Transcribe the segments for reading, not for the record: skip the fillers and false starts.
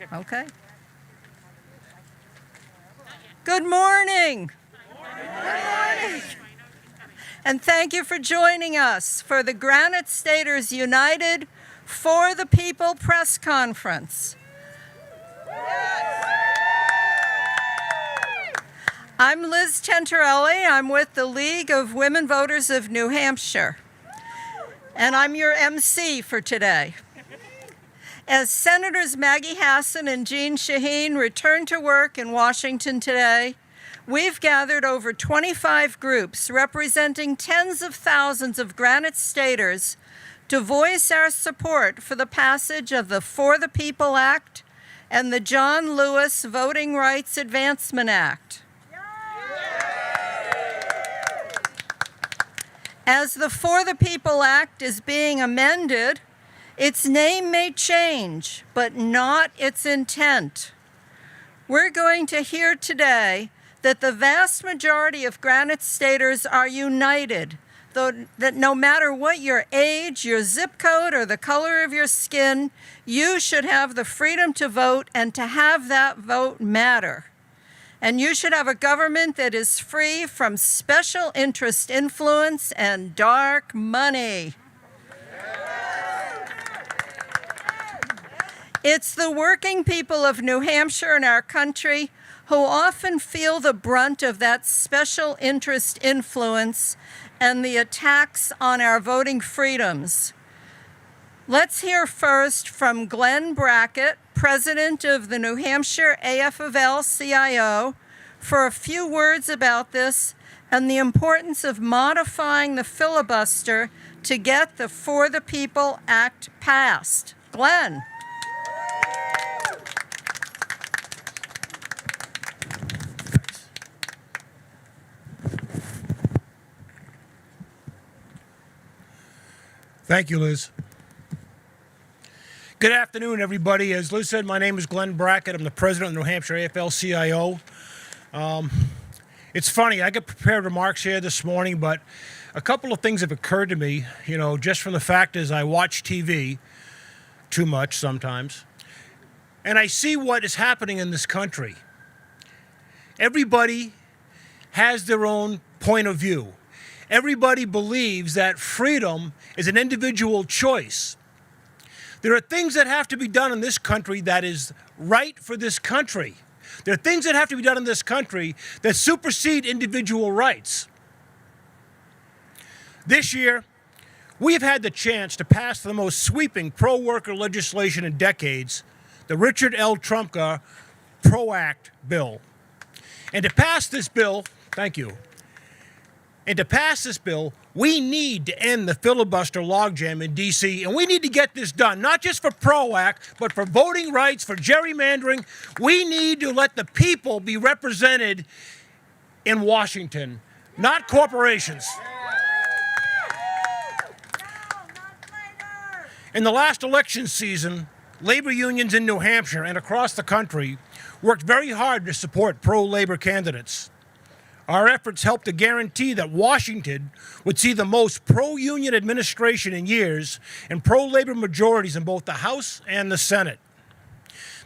Okay. Good morning. Good morning. And thank you for joining us for the Granite Staters United for the People press conference. I'm Liz Tentarelli. I'm with the League of Women Voters of New Hampshire, and I'm your MC for today. As Senators Maggie Hassan and Jean Shaheen return to work in Washington today, we've gathered over 25 groups representing tens of thousands of Granite Staters to voice our support for the passage of the For the People Act and the John Lewis Voting Rights Advancement Act. As the For the People Act is being amended, its name may change, but not its intent. We're going to hear today that the vast majority of Granite Staters are united, that no matter what your age, your zip code, or the color of your skin, you should have the freedom to vote and to have that vote matter. And you should have a government that is free from special interest influence and dark money. It's the working people of New Hampshire and our country who often feel the brunt of that special interest influence and the attacks on our voting freedoms. Let's hear first from Glenn Brackett, president of the New Hampshire AFL-CIO, for a few words about this and the importance of modifying the filibuster to get the For the People Act passed. Glenn. Thank you, Liz. Good afternoon, everybody. As Liz said, my name is Glenn Brackett. I'm the president of the New Hampshire AFL-CIO. It's funny, I got prepared remarks here this morning, but a couple of things have occurred to me, just from the fact is I watch TV too much sometimes, and I see what is happening in this country. Everybody has their own point of view. Everybody believes that freedom is an individual choice. There are things that have to be done in this country that is right for this country. There are things that have to be done in this country that supersede individual rights. This year, we have had the chance to pass the most sweeping pro-worker legislation in decades, the Richard L. Trumka PRO-Act bill. And to pass this bill, thank you. And to pass this bill, we need to end the filibuster logjam in D.C., and we need to get this done, not just for PRO-Act, but for voting rights, for gerrymandering. We need to let the people be represented in Washington, not corporations. In the last election season, labor unions in New Hampshire and across the country worked very hard to support pro-labor candidates. Our efforts helped to guarantee that Washington would see the most pro-union administration in years and pro-labor majorities in both the House and the Senate.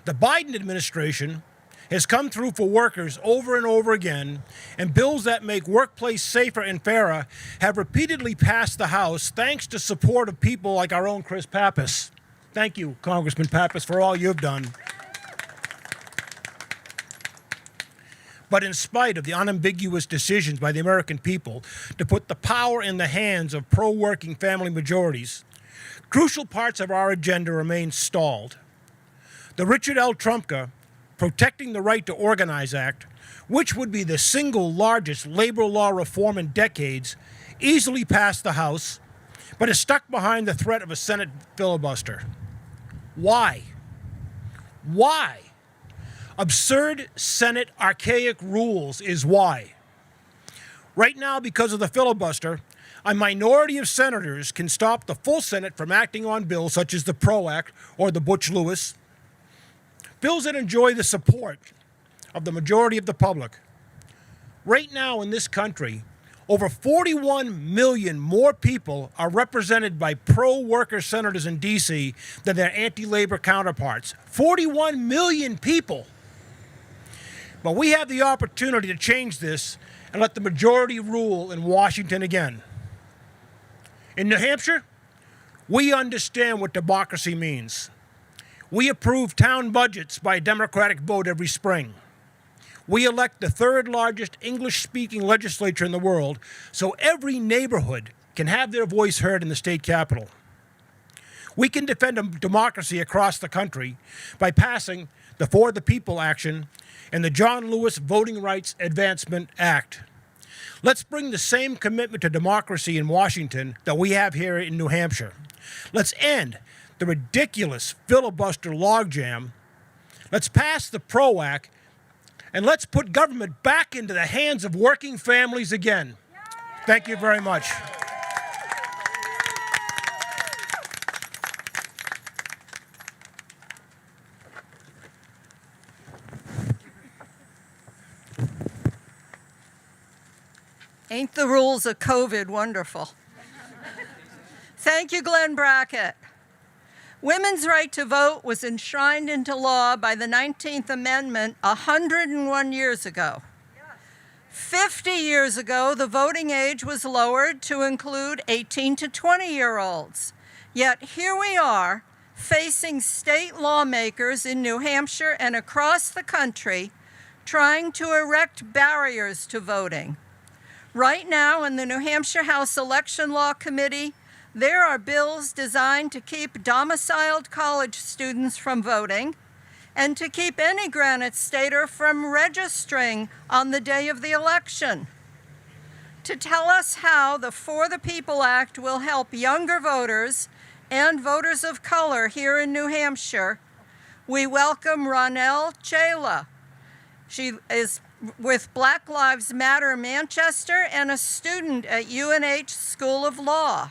The Biden administration has come through for workers over and over again, and bills that make workplace safer and fairer have repeatedly passed the House thanks to support of people like our own Chris Pappas. Thank you, Congressman Pappas, for all you've done. But in spite of the unambiguous decisions by the American people to put the power in the hands of pro-working family majorities, crucial parts of our agenda remain stalled. The Richard L. Trumka Protecting the Right to Organize Act, which would be the single largest labor law reform in decades, easily passed the House, but is stuck behind the threat of a Senate filibuster. Why? Why? Absurd Senate archaic rules is why. Right now, because of the filibuster, a minority of senators can stop the full Senate from acting on bills such as the PRO Act or the Butch-Lewis, bills that enjoy the support of the majority of the public. Right now in this country, Over 41 million more people are represented by pro-worker senators in D.C. than their anti-labor counterparts. 41 million people. But we have the opportunity to change this and let the majority rule in Washington again. In New Hampshire, we understand what democracy means. We approve town budgets by a Democratic vote every spring. We elect the third largest English-speaking legislature in the world, so every neighborhood can have their voice heard in the state capitol. We can defend a democracy across the country by passing the For the People action and the John Lewis Voting Rights Advancement Act. Let's bring the same commitment to democracy in Washington that we have here in New Hampshire. Let's end the ridiculous filibuster logjam. Let's pass the PRO Act, and let's put government back into the hands of working families again. Thank you very much. Ain't the rules of COVID wonderful? Thank you, Glenn Brackett. Women's right to vote was enshrined into law by the 19th Amendment 101 years ago. 50 years ago, the voting age was lowered to include 18 to 20-year-olds. Yet here we are, facing state lawmakers in New Hampshire and across the country trying to erect barriers to voting. Right now, in the New Hampshire House Election Law Committee, there are bills designed to keep domiciled college students from voting and to keep any Granite Stater from registering on the day of the election. To tell us how the For the People Act will help younger voters and voters of color here in New Hampshire, we welcome Ronelle Chela. She is with Black Lives Matter Manchester and a student at UNH School of Law.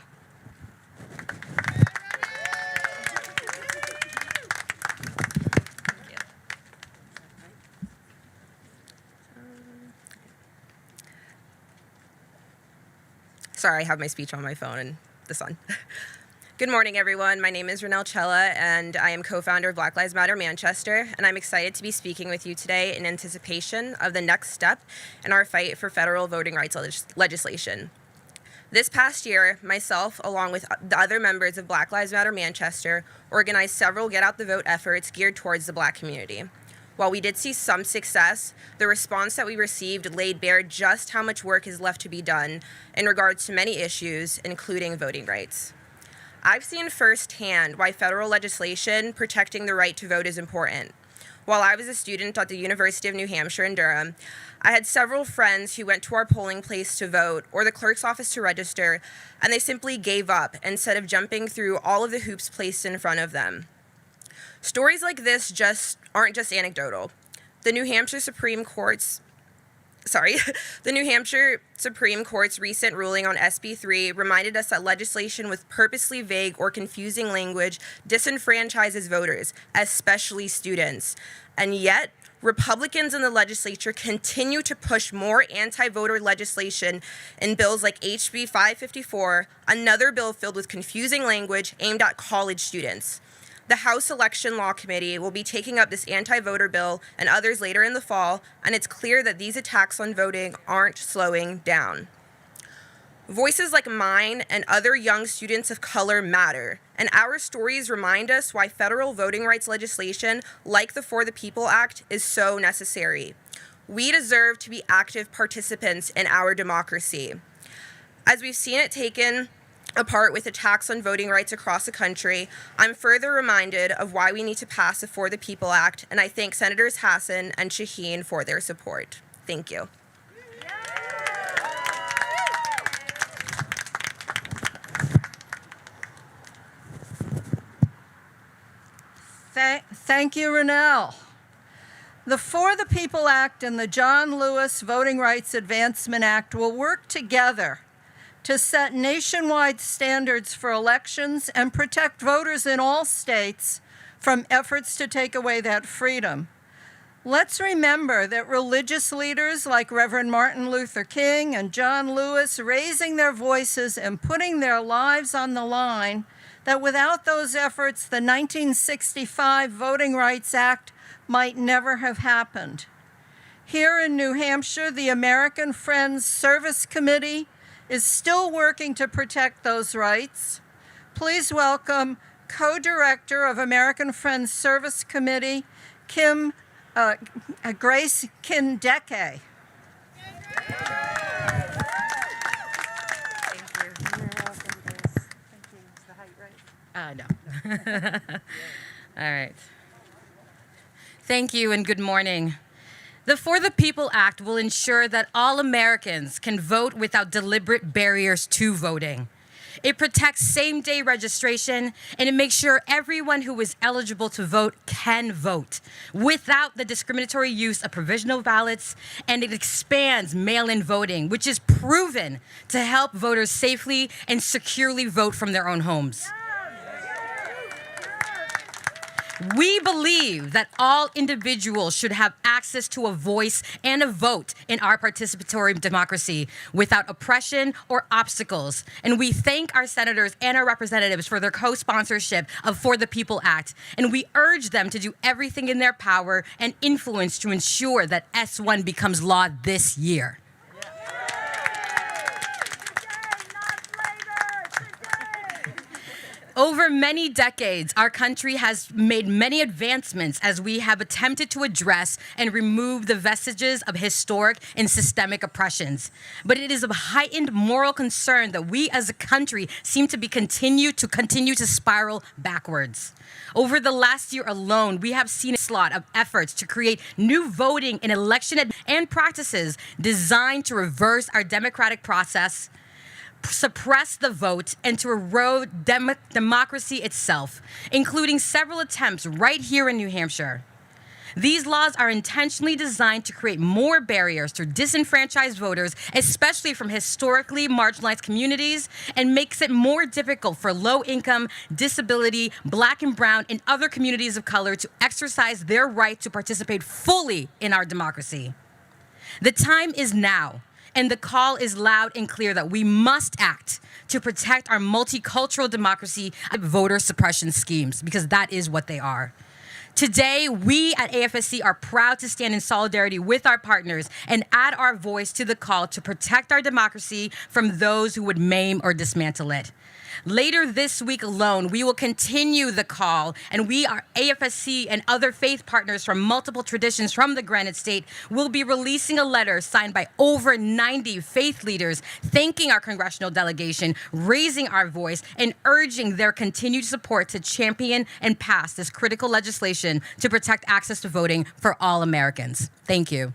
Sorry, I have my speech on my phone and the sun. Good morning, everyone. My name is Ronelle Chela, and I am co-founder of Black Lives Matter Manchester, and I'm excited to be speaking with you today in anticipation of the next step in our fight for federal voting rights legislation. This past year, myself, along with the other members of Black Lives Matter Manchester, organized several Get Out the Vote efforts geared towards the Black community. While we did see some success, the response that we received laid bare just how much work is left to be done in regards to many issues, including voting rights. I've seen firsthand why federal legislation protecting the right to vote is important. While I was a student at the University of New Hampshire in Durham, I had several friends who went to our polling place to vote or the clerk's office to register, and they simply gave up instead of jumping through all of the hoops placed in front of them. Stories like this aren't just anecdotal. The New Hampshire Supreme Court's recent ruling on SB 3 reminded us that legislation with purposely vague or confusing language disenfranchises voters, especially students. And yet, Republicans in the legislature continue to push more anti-voter legislation in bills like HB 554, another bill filled with confusing language aimed at college students. The House Election Law Committee will be taking up this anti-voter bill and others later in the fall, and it's clear that these attacks on voting aren't slowing down. Voices like mine and other young students of color matter, and our stories remind us why federal voting rights legislation, like the For the People Act, is so necessary. We deserve to be active participants in our democracy. As we've seen it taken apart with attacks on voting rights across the country, I'm further reminded of why we need to pass the For the People Act, and I thank Senators Hassan and Shaheen for their support. Thank you. Thank you, Ronelle. The For the People Act and the John Lewis Voting Rights Advancement Act will work together to set nationwide standards for elections and protect voters in all states from efforts to take away that freedom. Let's remember that religious leaders like Reverend Martin Luther King and John Lewis raising their voices and putting their lives on the line, that without those efforts, the 1965 Voting Rights Act might never have happened. Here in New Hampshire, the American Friends Service Committee is still working to protect those rights. Please welcome co-director of American Friends Service Committee, Grace Kindeke. No. All right. Thank you and good morning. The For the People Act will ensure that all Americans can vote without deliberate barriers to voting. It protects same-day registration, and it makes sure everyone who is eligible to vote can vote without the discriminatory use of provisional ballots, and it expands mail-in voting, which is proven to help voters safely and securely vote from their own homes. We believe that all individuals should have access to a voice and a vote in our participatory democracy without oppression or obstacles. And we thank our senators and our representatives for their co-sponsorship of For the People Act. And we urge them to do everything in their power and influence to ensure that S1 becomes law this year. Over many decades, our country has made many advancements as we have attempted to address and remove the vestiges of historic and systemic oppressions. But it is of heightened moral concern that we as a country seem to continue to spiral backwards. Over the last year alone, we have seen a slot of efforts to create new voting and election and practices designed to reverse our democratic process, suppress the vote, and to erode democracy itself, including several attempts right here in New Hampshire. These laws are intentionally designed to create more barriers to disenfranchised voters, especially from historically marginalized communities, and makes it more difficult for low-income, disability, Black and brown, and other communities of color to exercise their right to participate fully in our democracy. The time is now. And the call is loud and clear that we must act to protect our multicultural democracy and voter suppression schemes, because that is what they are. Today, we at AFSC are proud to stand in solidarity with our partners and add our voice to the call to protect our democracy from those who would maim or dismantle it. Later this week alone, we will continue the call, and we, our AFSC and other faith partners from multiple traditions from the Granite State, will be releasing a letter signed by over 90 faith leaders thanking our congressional delegation, raising our voice, and urging their continued support to champion and pass this critical legislation to protect access to voting for all Americans. Thank you.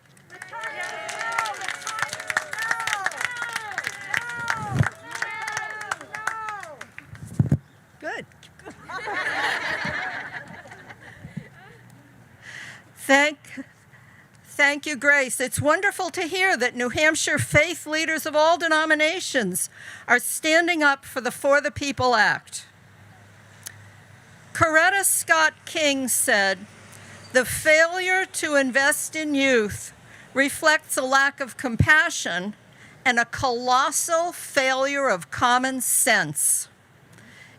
Good. Thank you, Grace. It's wonderful to hear that New Hampshire faith leaders of all denominations are standing up for the For the People Act. Coretta Scott King said, "The failure to invest in youth reflects a lack of compassion and a colossal failure of common sense."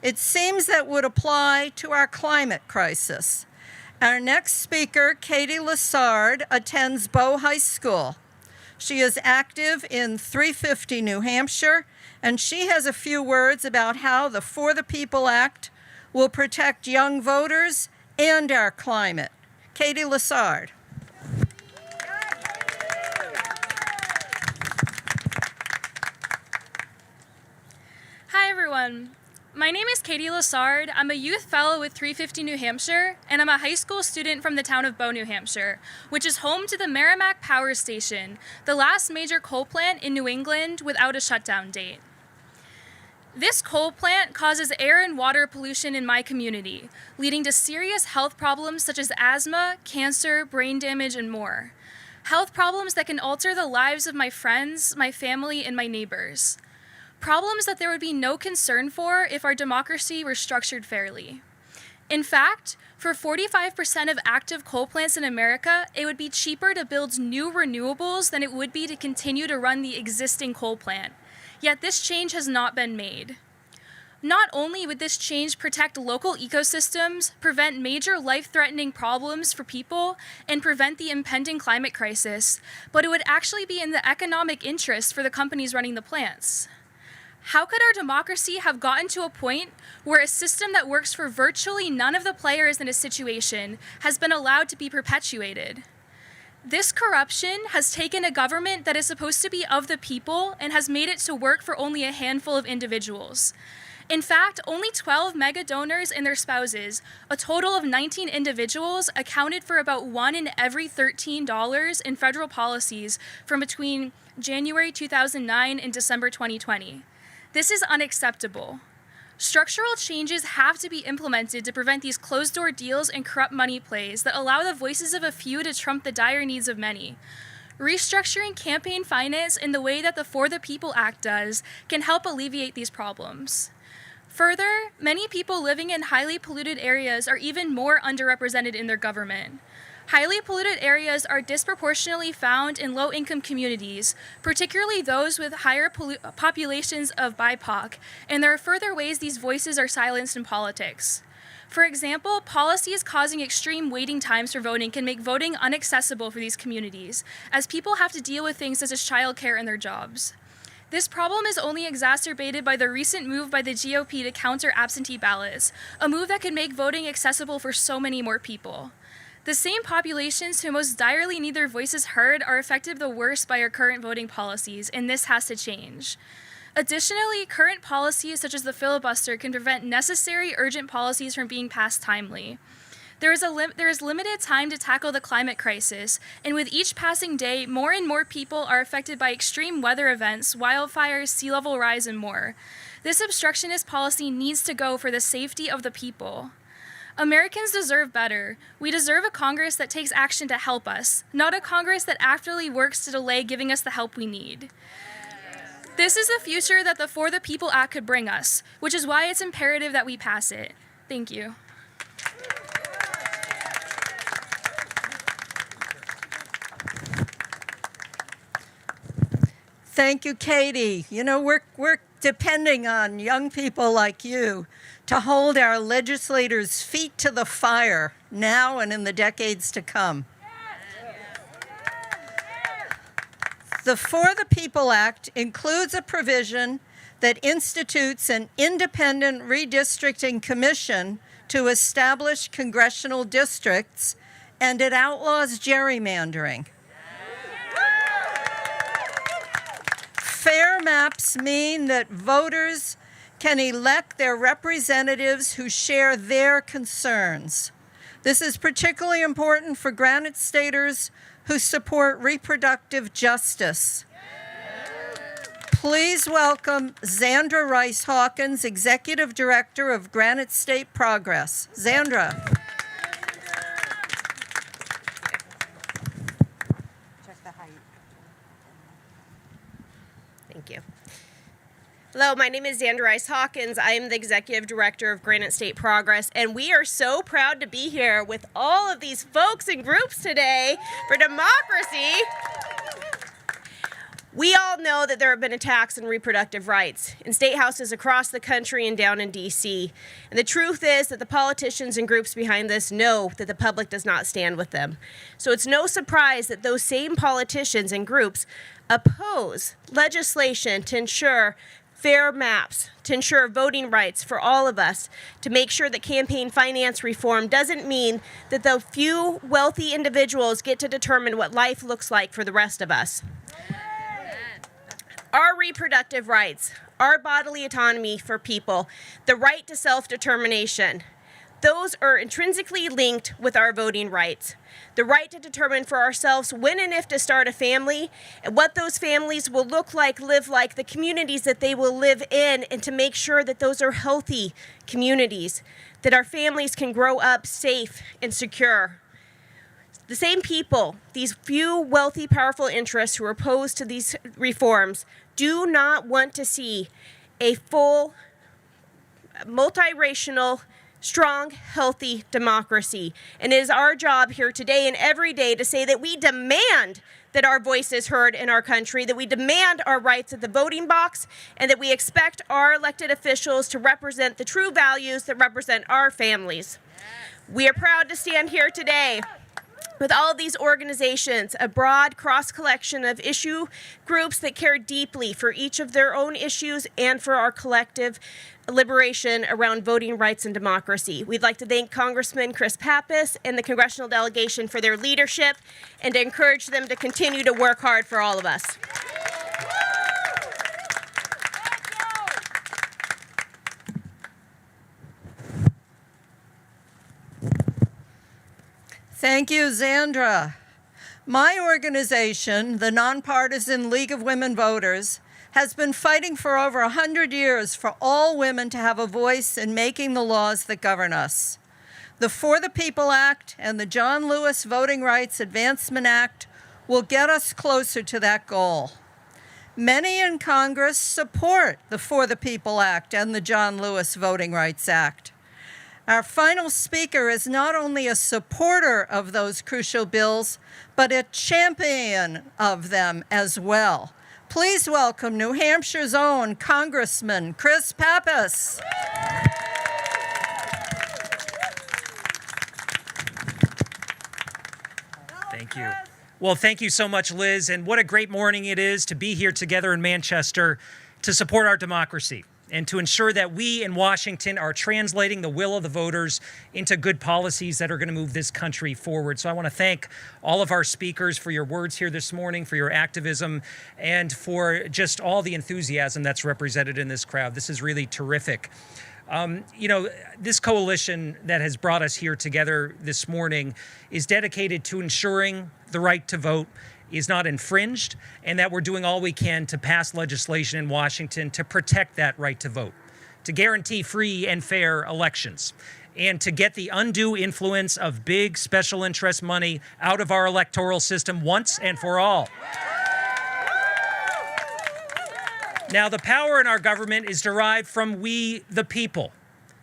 It seems that would apply to our climate crisis. Our next speaker, Katie Lessard, attends Bow High School. She is active in 350 New Hampshire, and she has a few words about how the For the People Act will protect young voters and our climate. Katie Lessard. Hi, everyone. My name is Katie Lessard. I'm a youth fellow with 350 New Hampshire, and I'm a high school student from the town of Bow, New Hampshire, which is home to the Merrimack Power Station, the last major coal plant in New England without a shutdown date. This coal plant causes air and water pollution in my community, leading to serious health problems such as asthma, cancer, brain damage, and more. Health problems that can alter the lives of my friends, my family, and my neighbors. Problems that there would be no concern for if our democracy were structured fairly. In fact, for 45% of active coal plants in America, it would be cheaper to build new renewables than it would be to continue to run the existing coal plant. Yet this change has not been made. Not only would this change protect local ecosystems, prevent major life-threatening problems for people, and prevent the impending climate crisis, but it would actually be in the economic interest for the companies running the plants. How could our democracy have gotten to a point where a system that works for virtually none of the players in a situation has been allowed to be perpetuated? This corruption has taken a government that is supposed to be of the people and has made it to work for only a handful of individuals. In fact, only 12 mega donors and their spouses, a total of 19 individuals, accounted for about 1 in every $13 in federal policies from between January 2009 and December 2020. This is unacceptable. Structural changes have to be implemented to prevent these closed-door deals and corrupt money plays that allow the voices of a few to trump the dire needs of many. Restructuring campaign finance in the way that the For the People Act does can help alleviate these problems. Further, many people living in highly polluted areas are even more underrepresented in their government. Highly polluted areas are disproportionately found in low-income communities, particularly those with higher populations of BIPOC, and there are further ways these voices are silenced in politics. For example, policies causing extreme waiting times for voting can make voting inaccessible for these communities, as people have to deal with things such as childcare in their jobs. This problem is only exacerbated by the recent move by the GOP to counter absentee ballots, a move that could make voting accessible for so many more people. The same populations who most direly need their voices heard are affected the worst by our current voting policies, and this has to change. Additionally, current policies such as the filibuster can prevent necessary urgent policies from being passed timely. There is limited time to tackle the climate crisis, and with each passing day, more and more people are affected by extreme weather events, wildfires, sea level rise, and more. This obstructionist policy needs to go for the safety of the people. Americans deserve better. We deserve a Congress that takes action to help us, not a Congress that actively works to delay giving us the help we need. This is the future that the For the People Act could bring us, which is why it's imperative that we pass it. Thank you. Thank you, Katie. You know, we're depending on young people like you to hold our legislators' feet to the fire now and in the decades to come. The For the People Act includes a provision that institutes an independent redistricting commission to establish congressional districts, and it outlaws gerrymandering. Fair maps mean that voters can elect their representatives who share their concerns. This is particularly important for Granite staters who support reproductive justice. Please welcome Zandra Rice Hawkins, Executive Director of Granite State Progress. Zandra. Thank you. Hello, my name is Zandra Rice Hawkins. I am the Executive Director of Granite State Progress, and we are so proud to be here with all of these folks and groups today for democracy. We all know that there have been attacks on reproductive rights in state houses across the country and down in D.C. And the truth is that the politicians and groups behind this know that the public does not stand with them. So it's no surprise that those same politicians and groups oppose legislation to ensure fair maps, to ensure voting rights for all of us, to make sure that campaign finance reform doesn't mean that the few wealthy individuals get to determine what life looks like for the rest of us. Our reproductive rights, our bodily autonomy for people, the right to self-determination, those are intrinsically linked with our voting rights. The right to determine for ourselves when and if to start a family, and what those families will look like, live like, the communities that they will live in, and to make sure that those are healthy communities, that our families can grow up safe and secure. The same people, these few wealthy, powerful interests who are opposed to these reforms, do not want to see a full, multiracial, strong, healthy democracy. And it is our job here today and every day to say that we demand that our voice is heard in our country, that we demand our rights at the voting box, and that we expect our elected officials to represent the true values that represent our families. We are proud to stand here today with all of these organizations, a broad cross-collection of issue groups that care deeply for each of their own issues and for our collective liberation around voting rights and democracy. We'd like to thank Congressman Chris Pappas and the congressional delegation for their leadership and to encourage them to continue to work hard for all of us. Thank you, Zandra. My organization, the Nonpartisan League of Women Voters, has been fighting for over 100 years for all women to have a voice in making the laws that govern us. The For the People Act and the John Lewis Voting Rights Advancement Act will get us closer to that goal. Many in Congress support the For the People Act and the John Lewis Voting Rights Act. Our final speaker is not only a supporter of those crucial bills, but a champion of them as well. Please welcome New Hampshire's own Congressman Chris Pappas. Thank you. Well, thank you so much, Liz, and what a great morning it is to be here together in Manchester to support our democracy and to ensure that we in Washington are translating the will of the voters into good policies that are going to move this country forward. So I want to thank all of our speakers for your words here this morning, for your activism, and for just all the enthusiasm that's represented in this crowd. This is really terrific. This coalition that has brought us here together this morning is dedicated to ensuring the right to vote is not infringed, and that we're doing all we can to pass legislation in Washington to protect that right to vote, to guarantee free and fair elections, and to get the undue influence of big special interest money out of our electoral system once and for all. Now, the power in our government is derived from we, the people.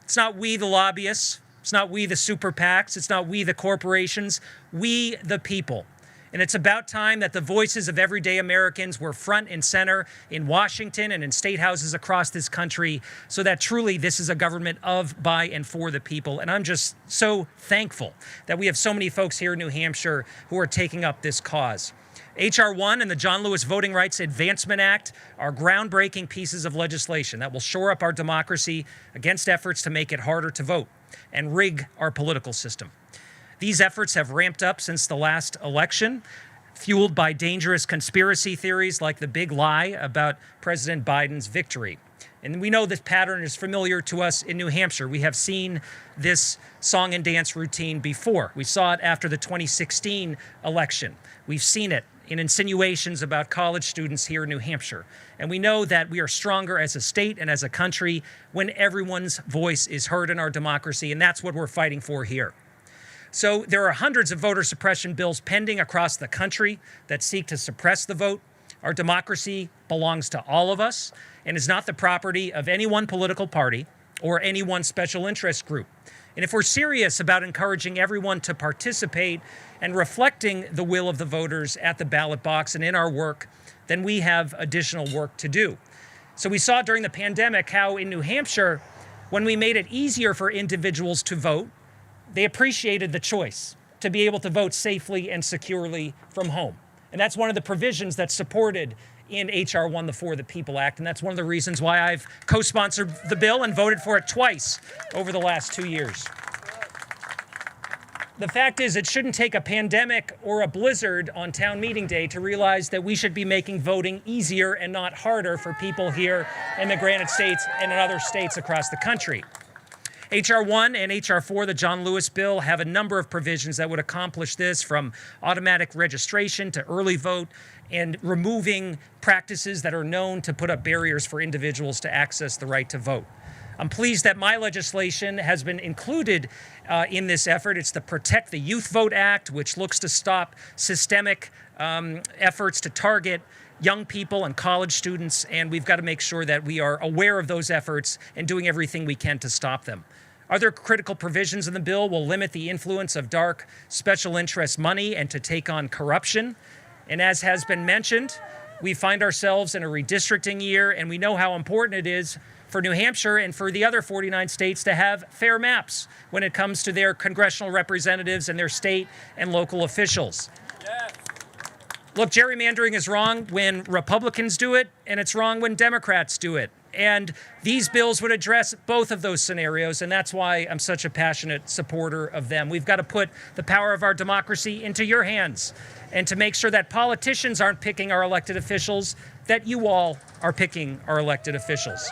It's not we, the lobbyists. It's not we, the super PACs. It's not we, the corporations. We, the people. And it's about time that the voices of everyday Americans were front and center in Washington and in state houses across this country so that truly this is a government of, by, and for the people. And I'm just so thankful that we have so many folks here in New Hampshire who are taking up this cause. H.R. 1 and the John Lewis Voting Rights Advancement Act are groundbreaking pieces of legislation that will shore up our democracy against efforts to make it harder to vote and rig our political system. These efforts have ramped up since the last election, fueled by dangerous conspiracy theories like the big lie about President Biden's victory. And we know this pattern is familiar to us in New Hampshire. We have seen this song and dance routine before. We saw it after the 2016 election. We've seen it in insinuations about college students here in New Hampshire. And we know that we are stronger as a state and as a country when everyone's voice is heard in our democracy, and that's what we're fighting for here. So there are hundreds of voter suppression bills pending across the country that seek to suppress the vote. Our democracy belongs to all of us and is not the property of any one political party or any one special interest group. And if we're serious about encouraging everyone to participate and reflecting the will of the voters at the ballot box and in our work, then we have additional work to do. So we saw during the pandemic how in New Hampshire, when we made it easier for individuals to vote, they appreciated the choice to be able to vote safely and securely from home. And that's one of the provisions that's supported in H.R. 1, the For the People Act. And that's one of the reasons why I've co-sponsored the bill and voted for it twice over the last 2 years. The fact is, it shouldn't take a pandemic or a blizzard on town meeting day to realize that we should be making voting easier and not harder for people here in the Granite states and in other states across the country. H.R. 1 and H.R. 4, the John Lewis bill, have a number of provisions that would accomplish this, from automatic registration to early vote and removing practices that are known to put up barriers for individuals to access the right to vote. I'm pleased that my legislation has been included in this effort. It's the Protect the Youth Vote Act, which looks to stop systemic efforts to target young people and college students, and we've got to make sure that we are aware of those efforts and doing everything we can to stop them. Other critical provisions in the bill will limit the influence of dark special interest money and to take on corruption. And as has been mentioned, we find ourselves in a redistricting year, and we know how important it is for New Hampshire and for the other 49 states to have fair maps when it comes to their congressional representatives and their state and local officials. Yes. Look, gerrymandering is wrong when Republicans do it, and it's wrong when Democrats do it. And these bills would address both of those scenarios, and that's why I'm such a passionate supporter of them. We've got to put the power of our democracy into your hands, and to make sure that politicians aren't picking our elected officials, that you all are picking our elected officials.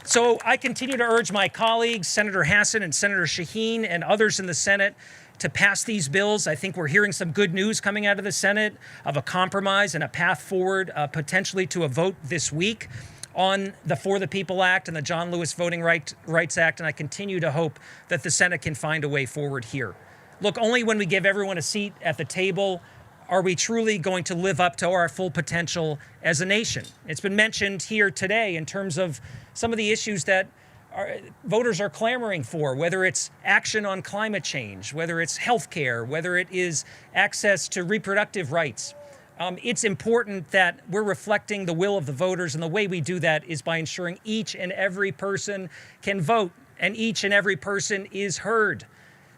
So I continue to urge my colleagues, Senator Hassan and Senator Shaheen and others in the Senate, to pass these bills. I think we're hearing some good news coming out of the Senate of a compromise and a path forward, potentially to a vote this week on the For the People Act and the John Lewis Voting Rights Act, and I continue to hope that the Senate can find a way forward here. Look, only when we give everyone a seat at the table are we truly going to live up to our full potential as a nation. It's been mentioned here today in terms of some of the issues that voters are clamoring for, whether it's action on climate change, whether it's health care, whether it is access to reproductive rights. It's important that we're reflecting the will of the voters, and the way we do that is by ensuring each and every person can vote and each and every person is heard.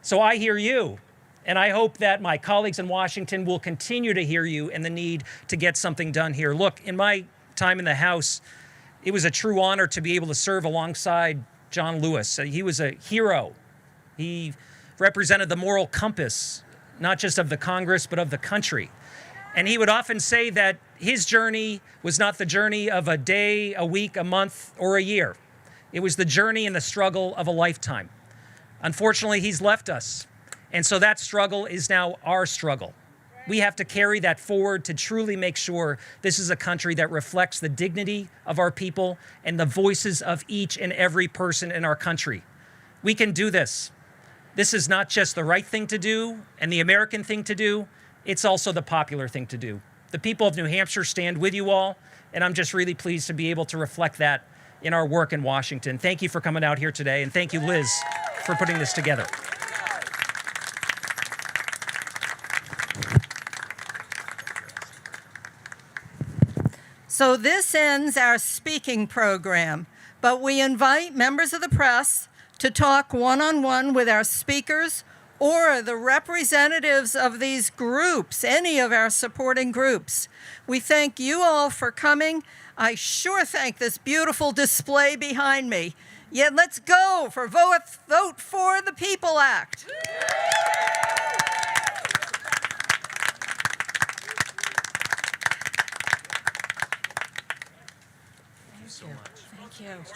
So I hear you, and I hope that my colleagues in Washington will continue to hear you and the need to get something done here. Look, in my time in the House, it was a true honor to be able to serve alongside John Lewis. He was a hero. He represented the moral compass, not just of the Congress, but of the country. And he would often say that his journey was not the journey of a day, a week, a month, or a year. It was the journey and the struggle of a lifetime. Unfortunately, he's left us. And so that struggle is now our struggle. We have to carry that forward to truly make sure this is a country that reflects the dignity of our people and the voices of each and every person in our country. We can do this. This is not just the right thing to do and the American thing to do, it's also the popular thing to do. The people of New Hampshire stand with you all, and I'm just really pleased to be able to reflect that in our work in Washington. Thank you for coming out here today, and thank you, Liz, for putting this together. So this ends our speaking program, but we invite members of the press to talk one-on-one with our speakers or the representatives of these groups, any of our supporting groups. We thank you all for coming. I sure thank this beautiful display behind me. Yet let's go for Vote for the People Act. Thank you so much. Thank you.